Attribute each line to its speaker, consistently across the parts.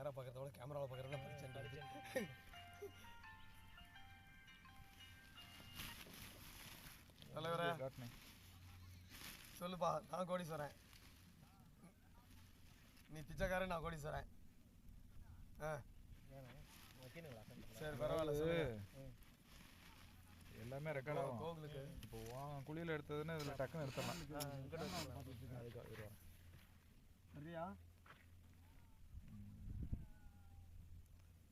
Speaker 1: நேராக பார்க்குறத விட கேமராவில் பார்க்குறதுல பிரச்சனை. தலைவரே சொல்லுப்பா, நான் கோடீஸ்வரன், நீ பிச்சைக்காரன், நான் கோடீஸ்வரன். சரி பரவாயில்ல,
Speaker 2: எல்லாமே ரெக்கார்ட் ஆகும்.
Speaker 1: கோகுலுக்கு
Speaker 2: இப்போ குழியில் எடுத்ததுன்னு இதில் டக்குன்னு எடுத்துடலாம்.
Speaker 1: சரியா?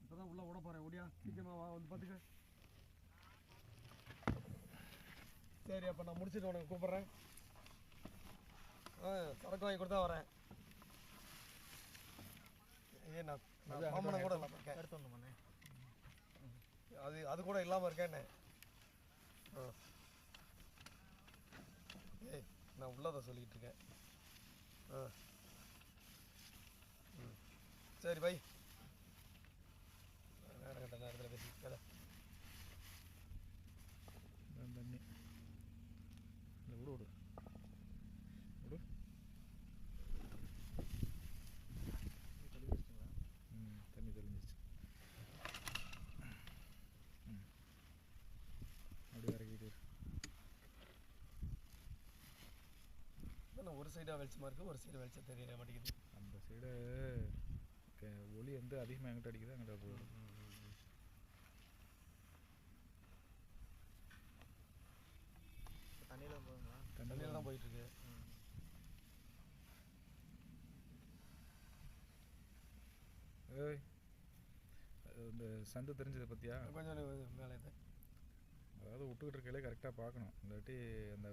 Speaker 1: இப்போதான் உள்ள விட போகிறேன். ஓடியா சீக்கிரமா வா, வந்து பார்த்துக்க. சரி, அப்போ நான் முடிச்சுட்டு உனக்கு கூப்பிட்றேன். சரக்கு வாங்கி கொடுத்தா வரேன். நான் மாமனை கூட இல்லாமல் இருக்கேன். எடுத்து வந்தோம்ண்ணே, அது கூட இல்லாமல் இருக்கேன்னு. ஏய், நான் உள்ளதை சொல்லிக்கிட்டு இருக்கேன். சரி பை, நேரத்தில் பேசிக்கல.
Speaker 2: தண்ணி விடு விடு விடு. தண்ணி தெளிஞ்சிச்சு. அப்படியே இறக்கிட்டு
Speaker 1: ஒரு சைடாக வெளிச்சமாக இருக்குது, ஒரு சைடு வெளிச்சம் தெரிய மாட்டேங்குது.
Speaker 2: அந்த சைடு ஒளி வந்து அதிகமாக எங்கிட்ட அடிக்குது, அங்கிட்ட போயிடும்.
Speaker 1: தண்ணியில் போகுங்களா? தண்ணியில் தான் போயிட்டுருக்கு.
Speaker 2: ஏய், இந்த சந்து தெரிஞ்சதை பற்றியா?
Speaker 1: கொஞ்சம் மேலே இது,
Speaker 2: அதாவது விட்டுக்கிட்டு இருக்கையிலே கரெக்டாக பார்க்கணும், இல்லாட்டி அந்த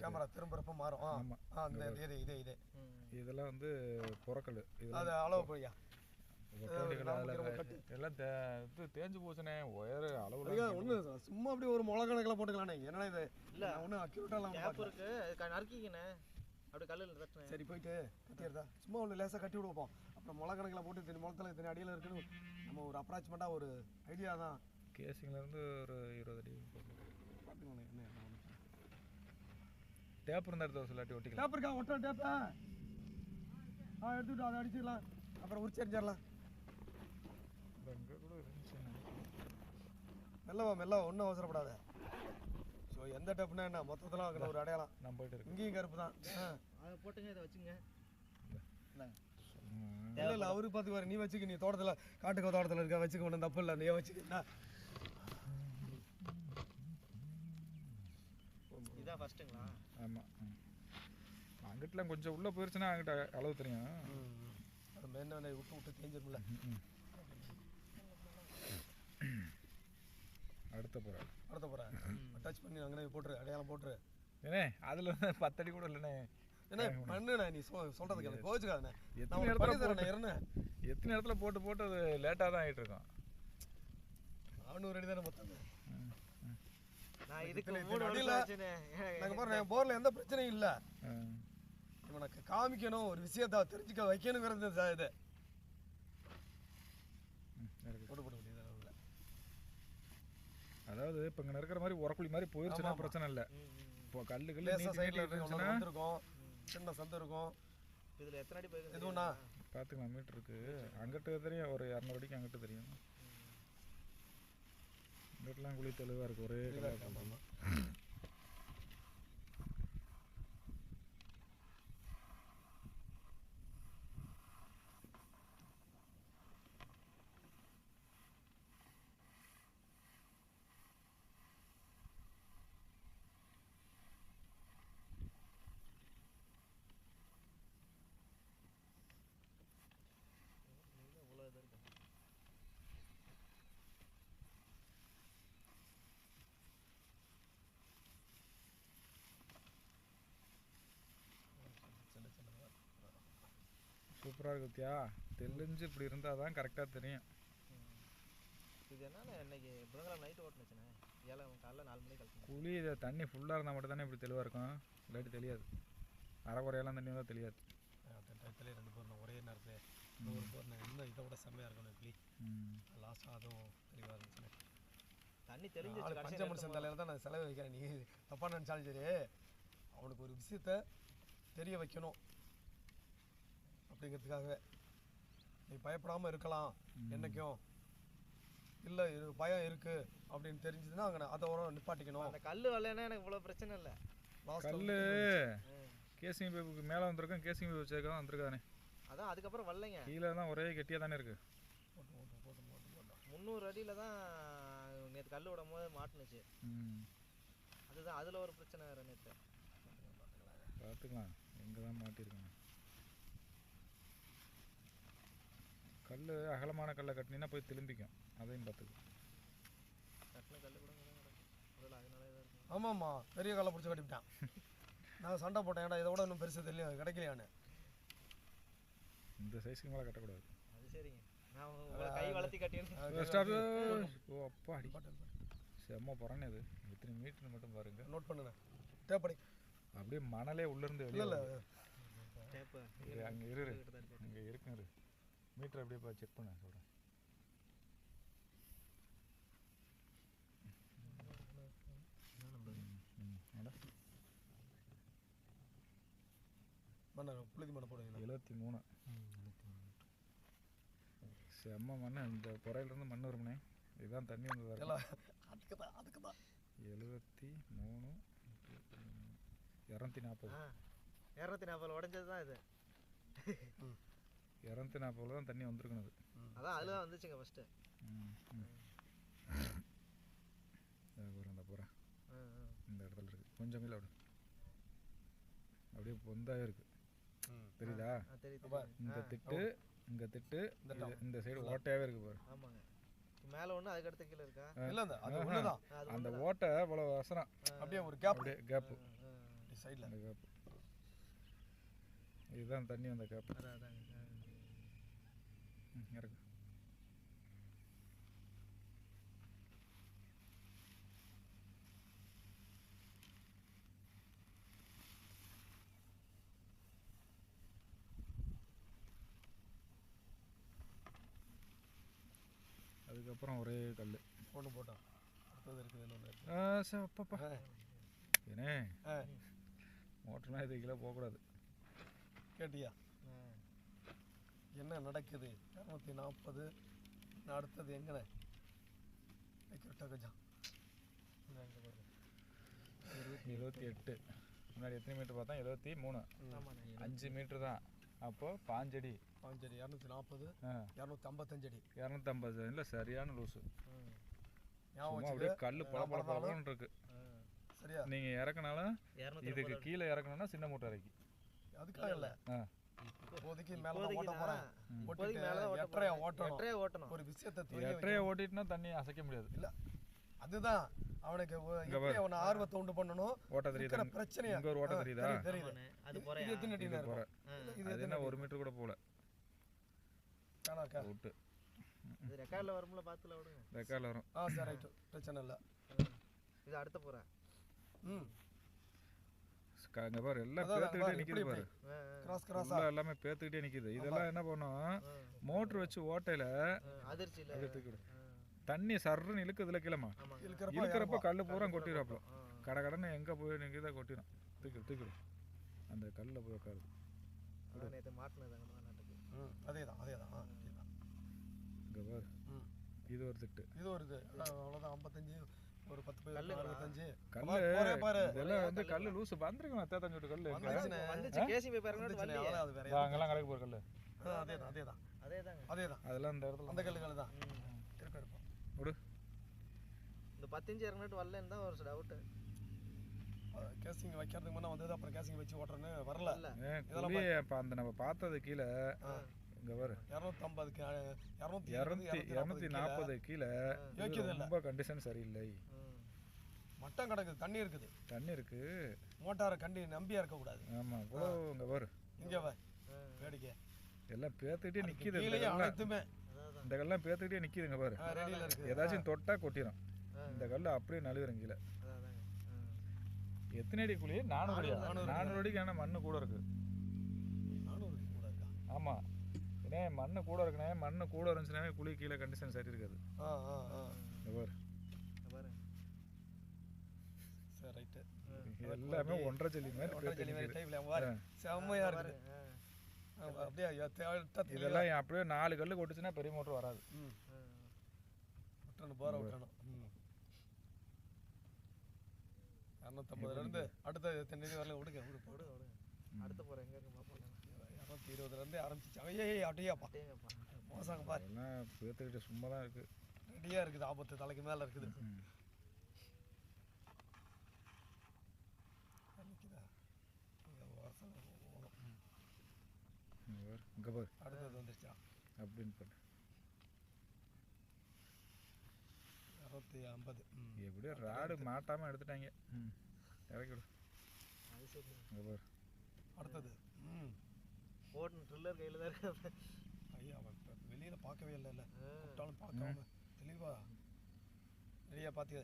Speaker 1: கேமரா திரும்புறப்ப மாறும். ஆமாம், அந்த இதே
Speaker 2: இதெல்லாம் வந்து புறக்கல்.
Speaker 1: இது அளவு போய்யா
Speaker 2: எல்லாம் தேஞ்சு போச்சுனே. ஒயர் அளவு
Speaker 1: ஒன்று சும்மா அப்படி ஒரு முளை கணக்கில் போட்டுக்கலானே. என்னன்னா இது இல்லை ஒன்றும் அக்யூரேட்டாலாம் இருக்கு, நறுக்கிங்கண்ணே அப்படி கல்லில். சரி போயிட்டு கட்டிடுறதா, சும்மா ஒன்று லேசாக கட்டி விடுவோம். அப்புறம் முளை கணக்கில் போட்டு இத்தனை முளத்தில் இத்தனை அடியில் இருக்குன்னு நம்ம ஒரு அப்ராச்மெண்ட்டாக ஒரு ஐடியா தான்.
Speaker 2: கேசிங்லேருந்து ஒரு 20 அடி
Speaker 1: பார்த்துக்கோண்ணே. என்ன
Speaker 2: டேப் இருந்தால் எடுத்து சொல்லாட்டி ஒட்டிக்கலாம்.
Speaker 1: டேப் இருக்கா? ஒட்டுற டேப்பா எடுத்துக்கிட்டு அதை அடிச்சுக்கலாம், அப்புறம் உரிச்சு அடிச்சிடலாம்.
Speaker 2: இங்கே கூட இருந்துச்சு.
Speaker 1: மெல்லவா ஒன்றும் அவசரப்படாத. ஸோ எந்த டப்புனா என்ன மொத்தத்தில் அங்கே ஒரு அடையாளம்.
Speaker 2: நான் போயிட்டு இருக்கேன்.
Speaker 1: இங்கேயும் கருப்பு தான்.
Speaker 3: அதை போட்டுங்க, இதை வச்சுங்க.
Speaker 1: இல்லை அவரு பார்த்துக்குவாரு. நீ வச்சுக்க, நீ தோட்டத்தில் காட்டுக்கு தோட்டத்தில் இருக்க வச்சுக்க ஒன்றும் தப்பு இல்லை. நீ வச்சுக்க.
Speaker 3: இதான் ஃபர்ஸ்ட்டுங்களா?
Speaker 2: ஆமாம், அங்கிட்டலாம் கொஞ்சம் உள்ளே போயிடுச்சுன்னா அங்கிட்ட அளவு தெரியும்.
Speaker 1: அது மென்ன விட்டு தேஞ்சிருமில்ல.
Speaker 2: அடுத்த போகிறேன்
Speaker 1: டச் பண்ணி அங்கே போட்டுரு, அடையாளம் போட்டுரு.
Speaker 2: ஏண்ணே அதில் 10 அடி கூட இல்லைண்ணே.
Speaker 1: என்ன பண்ணுண்ணே, நீ சொல்கிறதுக்கு எனக்கு கோச்சுக்காதுண்ணே.
Speaker 2: எத்தனை இடத்துல போட்டு அது லேட்டாக தான் ஆகிட்டு இருக்கோம்.
Speaker 1: 400 அடி தானே மொத்தம்.
Speaker 3: நான் இதுக்கு
Speaker 1: போரில் எந்த பிரச்சனையும் இல்லை. இவனுக்கு காமிக்கணும், ஒரு விஷயத்தை தெரிஞ்சுக்க வைக்கணுங்கிறது இது. போட்டு முடியாது.
Speaker 2: அதாவது இப்போ இங்கே இருக்கிற மாதிரி உரக்குழி மாதிரி போயிடுச்சுன்னா பிரச்சனை இல்லை. இப்போ கல்லு
Speaker 1: சைடில் இருக்கும், சின்ன சந்து இருக்கும்.
Speaker 3: இதில் எத்தனை அடி போயிருக்கு
Speaker 1: எதுவும்ண்ணா
Speaker 2: பார்த்துக்கலாம். மீட்டருக்கு அங்கிட்டு தெரியும், ஒரு 200 அடிக்கு அங்கிட்டு தெரியும். இங்கிட்டலாம் குழி தெளிவாக இருக்குது, ஒரே கலர். சூப்பராக இருக்குத்தியா? தெளிஞ்சு இப்படி இருந்தால் தான் கரெக்டாக தெரியும்.
Speaker 3: இது என்னன்னா இன்னைக்கு புதன்கிழமை நைட்டு ஓட்டுனுச்சுண்ணே. 7 காலைல 4 மணிக்கு கழிச்சு
Speaker 2: குழி இதை தண்ணி ஃபுல்லாக இருந்தால் மட்டும் தானே இப்படி தெளிவாக இருக்கும், இல்லாட்டி தெரியாது. அரைக்குறையெல்லாம் தண்ணி தான் தெரியாது.
Speaker 1: டயத்தில் 2 போர்ணும் ஒரே நேரத்தில் ஒரு போர்ணும் இன்னும் இதை விட செம்மையாக இருக்கணும். இப்படி லாஸ்ட்டாக அதுவும் தெளிவாக இருந்துச்சுண்ணே.
Speaker 3: தண்ணி தெரிஞ்சு
Speaker 1: பஞ்சமனுஷன் தலையில் தான் நான் செலவு வைக்கிறேன். நீ தப்பாக நினச்சாலும் சரி, அவனுக்கு ஒரு விஷயத்த தெரிய வைக்கணும் அப்படிங்கிறதுக்காகவே. நீ பயப்படாமல் இருக்கலாம் என்னைக்கும். இல்லை இது பயம் இருக்கு அப்படின்னு தெரிஞ்சதுன்னா அங்கே அதை ஒரு நிப்பாட்டிக்கணும்.
Speaker 3: அந்த கல் வரலன்னா எனக்கு இவ்வளோ பிரச்சனை இல்லை.
Speaker 2: கல் கேசிங் பைப்புக்கு மேலே வந்திருக்கோம், கேசிங் பைப் வச்சிருக்கா வந்திருக்கானே.
Speaker 3: அதான் அதுக்கப்புறம் வரலைங்க.
Speaker 2: கீழே தான் ஒரே கெட்டியாக தானே இருக்குது.
Speaker 3: 300 அடியில் தான் நேற்று கல் விடும் போது மாட்டுனுச்சு. அதுதான் அதில் ஒரு பிரச்சனை வேறு. நேற்று
Speaker 2: பார்த்துக்கலாம் எங்கே தான் மாட்டிருக்காங்க. கல் அகலமான கல்லை கட்டினீங்கன்னா போய் திரும்பிக்கும், அதையும் பார்த்துக்கும்.
Speaker 3: கட்டின கல் கூட அதில் அதனால தான் இருக்கும்.
Speaker 1: ஆமாம்மா, பெரிய கல்லை பிடிச்சி கட்டிவிட்டான். நான் சண்டை போட்டேன், ஏன்டா இதை விட இன்னும் பெருசு தெரியும் கிடைக்கலையான்னு.
Speaker 2: இந்த சைஸுக்கு மேலே கட்டக்கூடாது.
Speaker 3: அது சரிங்க, நான் உங்களை கை வளர்த்தி கட்டினேன்.
Speaker 2: ஓ அப்பா அடி செம்ம புறணே. அது எத்தனை மீட்டர் மட்டும் பாருங்க.
Speaker 1: நோட் பண்ணுங்க தேப்படி.
Speaker 2: அப்படியே மணலே உள்ளேருந்து வெளியே.
Speaker 1: இல்லை
Speaker 2: அங்கே இரு, இங்கே இருக்குங்க மீட்டர் அப்படியே செக் பண்ண சொல்கிறேன்.
Speaker 1: புழுதி மண்ணை போடுங்க.
Speaker 2: 73 செம்ம மண். இந்த புறையிலேருந்து மண் வரும்னே. இதுதான் தண்ணி வந்து
Speaker 1: அதுக்கு தான்
Speaker 2: 73 240
Speaker 3: 240 உடஞ்சது தான் இது.
Speaker 2: 240 தான் தண்ணி வந்திருக்கணும். அது
Speaker 3: அதான் அதில் தான் வந்துச்சுங்க ஃபஸ்ட்டு.
Speaker 2: அந்த புறை இந்த இடத்துல இருக்குது. கொஞ்சம் இல்லை அப்படியே பொந்தாக இருக்குது. தெரியுதா? இந்த திட்டு இங்கே திட்டு இந்த சைடு ஓட்டையாகவே இருக்குது பாரு.
Speaker 3: ஆமாங்க, மேலே ஒன்று அதுக்கு அடுத்த கீழே இருக்கா?
Speaker 1: இல்லை அது ஒன்று தான்.
Speaker 2: அந்த ஓட்டை இவ்வளோ வசனம்
Speaker 1: அப்படியே ஒரு கேப்,
Speaker 2: அப்படியே கேப்பு
Speaker 1: சைடில்
Speaker 2: அந்த கேப்பு. இதுதான் தண்ணி வந்த கேப்பு. இறக்கு. அதுக்கப்புறம் ஒரே கல்
Speaker 1: ஒன்று போட்டோம். அடுத்தது இருக்குது
Speaker 2: அப்பப்பா ஏனே மோட்டர்னா இது கீழே போகக்கூடாது.
Speaker 1: கேட்டியா என்ன நடக்குது? 240. அடுத்தது எங்கண்ணே விட்டா கொஞ்சம்
Speaker 2: 28. முன்னாடி எத்தனை மீட்டர் பார்த்தா 73. 5 மீட்டர் தான். அப்போது 5 அடி
Speaker 1: 240 255 அடி
Speaker 2: 250 இல்லை சரியான லூஸு. அப்படியே கல் பல பலன்னு இருக்கு.
Speaker 1: சரியா?
Speaker 2: நீங்கள் இறக்குனாலும் இதுக்கு கீழே இறக்கணும்னா சின்ன மூட்டை இறக்கி.
Speaker 1: அதுக்காக இல்லை, இப்போதைக்கு மேலே ஓட்ட போகிறேன். ஓட்டணும் ஒரு விஷயத்தை
Speaker 2: எட்டரையை ஓட்டிட்டுனா தண்ணி அசைக்க முடியாது.
Speaker 1: இல்லை அதுதான் அவனுக்கு அவனை ஆர்வத்தை உண்டு பண்ணணும்.
Speaker 2: ஓட்ட தெரியுது
Speaker 1: பிரச்சனை.
Speaker 2: இங்கே ஒரு ஓட்ட தெரியுதா?
Speaker 1: தெரியுது. இது எத்தனை அடி போகிறேன்?
Speaker 2: இது என்ன 1 மீட்டர் கூட போகல. விட்டு
Speaker 3: இது ரெக்கார்டில் வரும்ல, பார்த்துல விடுங்க.
Speaker 2: ரெக்கார்டில் வரும்.
Speaker 1: சரி ரைட்டு, பிரச்சனை இல்லை.
Speaker 3: இது அடுத்த போகிறேன்.
Speaker 2: அங்கே பாரு எல்லாம் பேத்துக்கிட்டே நிற்கிது பாரு. எல்லாமே பேத்துக்கிட்டே நிற்கிது. இதெல்லாம் என்ன பண்ணும், மோட்ரு வச்சு ஓட்டையில்
Speaker 3: அதிர்ச்சியில்
Speaker 2: தண்ணி சர்றன்னு இழுக்குதுல கீழமா. இழுக்கிறப்ப கல் பூரா கொட்டிடுறாப்போ கடை கடனை எங்கே போய் நிற்கிதா கொட்டிடும். தூக்கிடும் அந்த கல்லில் போய் உட்காருது.
Speaker 1: அதே தான்
Speaker 2: இங்கே பாரு இது ஒரு திட்டு,
Speaker 1: இது ஒரு இது. அவ்வளோதான் 55 ஒரு 10 65
Speaker 2: கல்லு. இதெல்லாம் வந்து கல்லு லூசு வந்துருக்கணும். 75 கல்லு
Speaker 3: வந்துச்சு. கேசிங் பேப்பர்
Speaker 1: அது வேற
Speaker 2: அங்கெல்லாம் கடைக்கு போகிற கல்லு.
Speaker 1: அதேதான்
Speaker 2: அதெல்லாம் இந்த இடத்துல
Speaker 1: அந்த கல்லுகள் தான் இருப்போம்.
Speaker 2: விடு.
Speaker 3: இந்த 10 இன்ச்சு இறங்கிட்டு வரலன்னு தான் ஒரு டவுட்டு.
Speaker 1: கேசிங் வைக்கிறதுக்கு முன்னே வந்தது, அப்புறம் கேசிங் வச்சு ஓட்டுறேன்னு வரல.
Speaker 2: இப்போ அந்த நம்ம பார்த்தது கீழே இங்கே வரும் 240 கீழே ரொம்ப கண்டிஷன் சரியில்லை.
Speaker 1: மட்டம் கிடக்குது, தண்ணி இருக்குது.
Speaker 2: தண்ணி இருக்கு,
Speaker 1: மோட்டாரை கண்டி நம்பியா இருக்கக்கூடாது.
Speaker 2: ஆமாம் இவ்வளோ இங்கே வரும்.
Speaker 1: இங்கே வேடிக்கை
Speaker 2: எல்லாம் பேத்துக்கிட்டே நிற்கிது.
Speaker 1: அனைத்துமே
Speaker 2: இந்த கல்லாம் பேத்துக்கிட்டே நிற்கிதுங்க பாரு. ஏதாச்சும் தொட்டா கொட்டிடும். இந்த கல் அப்படியே நழுவுறேன் கீழே. எத்தனை அடி குழி? 400 அடி. 400 அடிக்கு ஆனால் மண்ணு கூட இருக்கு.
Speaker 1: 400 அடி கூட இருக்கா?
Speaker 2: ஆமாம், ஏன்னா மண்ணு கூட இருக்குண்ணே. மண்ணு கூட இருந்துச்சுனாவே குழி கீழே கண்டிஷன் சரி இருக்காது. பாரு
Speaker 1: சரி ரைட்டு.
Speaker 2: எல்லாமே 1.5 ஜல்லி மாதிரி
Speaker 1: செம்மையா இருக்கு. அப்படியே
Speaker 2: இதெல்லாம் அப்படியே 4 கல் கொட்டுச்சுன்னா பெரிய மோட்டர் வராது.
Speaker 1: விட்டணும் போற விட்டணும். 250 அடுத்த எத்தனை வரல விடுங்க
Speaker 3: அடுத்த போற எங்க இருக்கு பாப்போம்.
Speaker 1: 220 ஆரம்பிச்சிச்சு. ஐயே அப்படியேப்பா மோசங்க பாரு.
Speaker 2: எல்லாம் பேத்துக்கிட்டு சும்மா தான் இருக்கு.
Speaker 1: ரெடியா இருக்குது, ஆபத்து தலைக்கு மேல இருக்குது.
Speaker 2: இங்க பாரு
Speaker 1: அடுத்தது வந்துருச்சா
Speaker 2: அப்படின்னு பண்ணு.
Speaker 1: 250
Speaker 2: எப்படியோ ராடு மாட்டாம எடுத்துட்டாங்க. இறக்கி விடு.
Speaker 3: அது சரி.
Speaker 2: இங்க பாரு
Speaker 1: அடுத்தது.
Speaker 3: ஓடுன ட்ரில்லர் கையில தான் இருக்கு.
Speaker 1: ஐயா வெளியில பார்க்கவே இல்லை விட்டாலும் பார்க்காம தெளிவா ரெடியா பார்த்தியா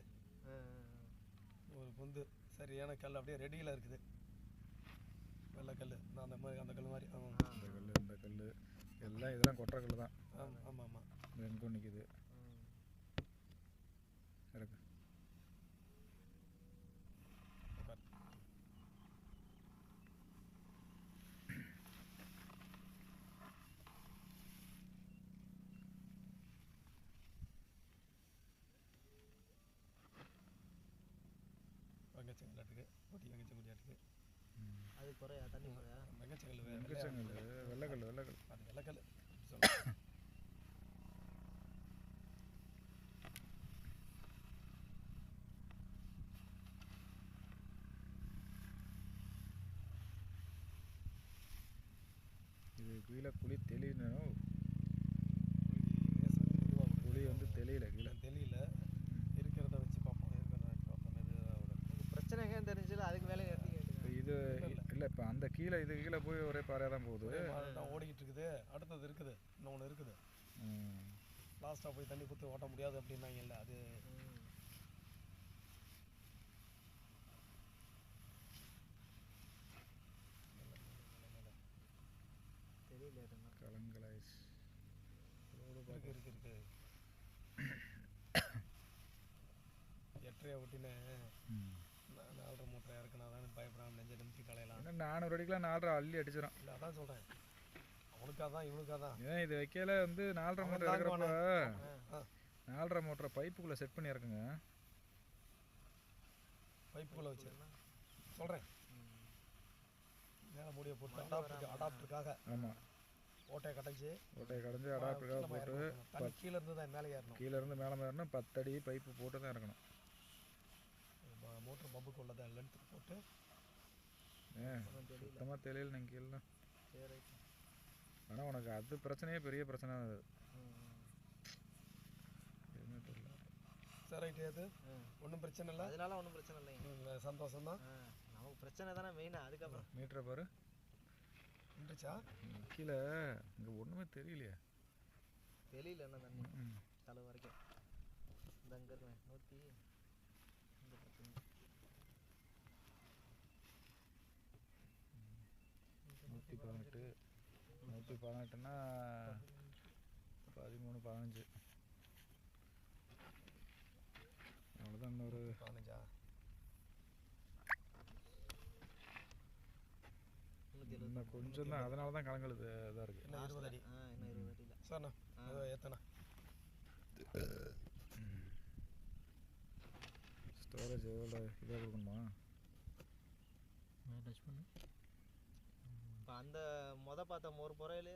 Speaker 1: ஒரு பொந்து சரியான கல் அப்படியே ரெடியில் இருக்குது. வெள்ளை கல் நான் அந்த மாதிரி அந்த கல் மாதிரி.
Speaker 2: இந்த கல் எல்லாம் இதெல்லாம் கொட்டுற கல் தான்.
Speaker 1: ஆமாம் ஆமாம்
Speaker 2: எங்கே நிற்குது இறக்கு.
Speaker 1: வெங்கச்சங்கலாட்டுக்கு பொட்டி வெங்கச்சங்குடியாட்டுக்கு
Speaker 3: அது குறையா தண்ணி குறையா?
Speaker 1: வெங்கச்சங்கல்
Speaker 2: வெள்ளைக்கல்
Speaker 1: அது வெள்ளைக்கல்
Speaker 2: இது கீழே குழி தெளியணும். குழி வந்து தெளியல கீழே
Speaker 1: தெளியல இருக்கிறத வச்சு பார்ப்போம்.
Speaker 3: பிரச்சனை எங்கன்னு தெரிஞ்சுல அதுக்கு மேலே ஏற்றி கேட்டுங்க.
Speaker 2: இது இல்லை இப்போ அந்த கீழே இது கீழே போய் ஒரே பாறையாக தான் போகுது.
Speaker 1: ஓடிக்கிட்டு இருக்குது. அடுத்தது இருக்குது, இன்னொன்று இருக்குது. லாஸ்ட்டாக போய் தண்ணி குத்து ஓட்ட முடியாது அப்படின்னாங்க. இல்லை அது
Speaker 3: தெரியல
Speaker 2: கலங்கலாயிடுச்சு.
Speaker 1: இருக்கு 8.5 ஒட்டின 4.5 மூட்டை இறக்குனா தான் பயப்படாம நெஞ்ச நிமித்தி கலையலாம்.
Speaker 2: 400 அடிக்கெலாம் 4.5 அள்ளி அடிச்சிடும்.
Speaker 1: இல்லை அதான் சொல்கிறேன், அவனுக்காக தான் இவனுக்காக தான்.
Speaker 2: ஏன் இது வைக்கல வந்து 4.5 மூட்டை இறக்குறப்ப 4.5 மூட்டை பைப்புக்குள்ளே செட் பண்ணி இறக்குங்க.
Speaker 1: பைப்புக்குள்ளே வச்சு சொல்கிறேன். மேலே மூடியை போட்டு அடாப்டருக்காக.
Speaker 2: ஆமாம்
Speaker 1: ஓட்டையை கடைஞ்சி
Speaker 2: அடாப்டருக்காக போட்டு
Speaker 1: கீழே இருந்து தான் மேலே ஏறணும்.
Speaker 2: கீழே இருந்து மேலே ஏறணும். 10 அடி பைப்பு போட்டு தான் இறக்கணும்.
Speaker 1: மோட்டர் பம்புக்கு உள்ளதை லென்த்து போட்டு
Speaker 2: சுத்தமாக தெரியல நீங்கள் கீழே. ஆனால் உனக்கு அது பிரச்சனையே பெரிய பிரச்சனை. அது எதுவுமே தெரியல.
Speaker 1: சரி ரைட்டு, அது ஒன்றும் பிரச்சனை இல்லை.
Speaker 3: அதனால ஒன்றும் பிரச்சனை இல்லைங்க,
Speaker 1: சந்தோஷம் தான்.
Speaker 3: நமக்கு பிரச்சனை தானே மெயினாக. அதுக்கப்புறம்
Speaker 2: மீட்டரை பாரு
Speaker 1: நின்றுச்சா
Speaker 2: கீழே. இங்கே ஒன்றுமே தெரியலையே.
Speaker 3: தெரியல என்ன தண்ணி தலை வரைக்கும். இந்த அங்கே இருக்கேன்
Speaker 2: 118 118ன்னா 13 15 அவ்வளோதான். இன்னொரு
Speaker 1: 15
Speaker 2: இன்னும் கொஞ்சம் தான். அதனால தான் கலங்கலுது இதாக இருக்குது.
Speaker 1: இன்னும் 20 அடி.
Speaker 3: இன்னும் 20 அடியில்
Speaker 1: சரிண்ணா, ஏற்றண்ணா.
Speaker 2: ஸ்டோரேஜ் எவ்வளோ இதாக கொடுக்கணுமா?
Speaker 3: டச் பண்ணு. இப்போ அந்த பார்த்த ஒரு புறையிலே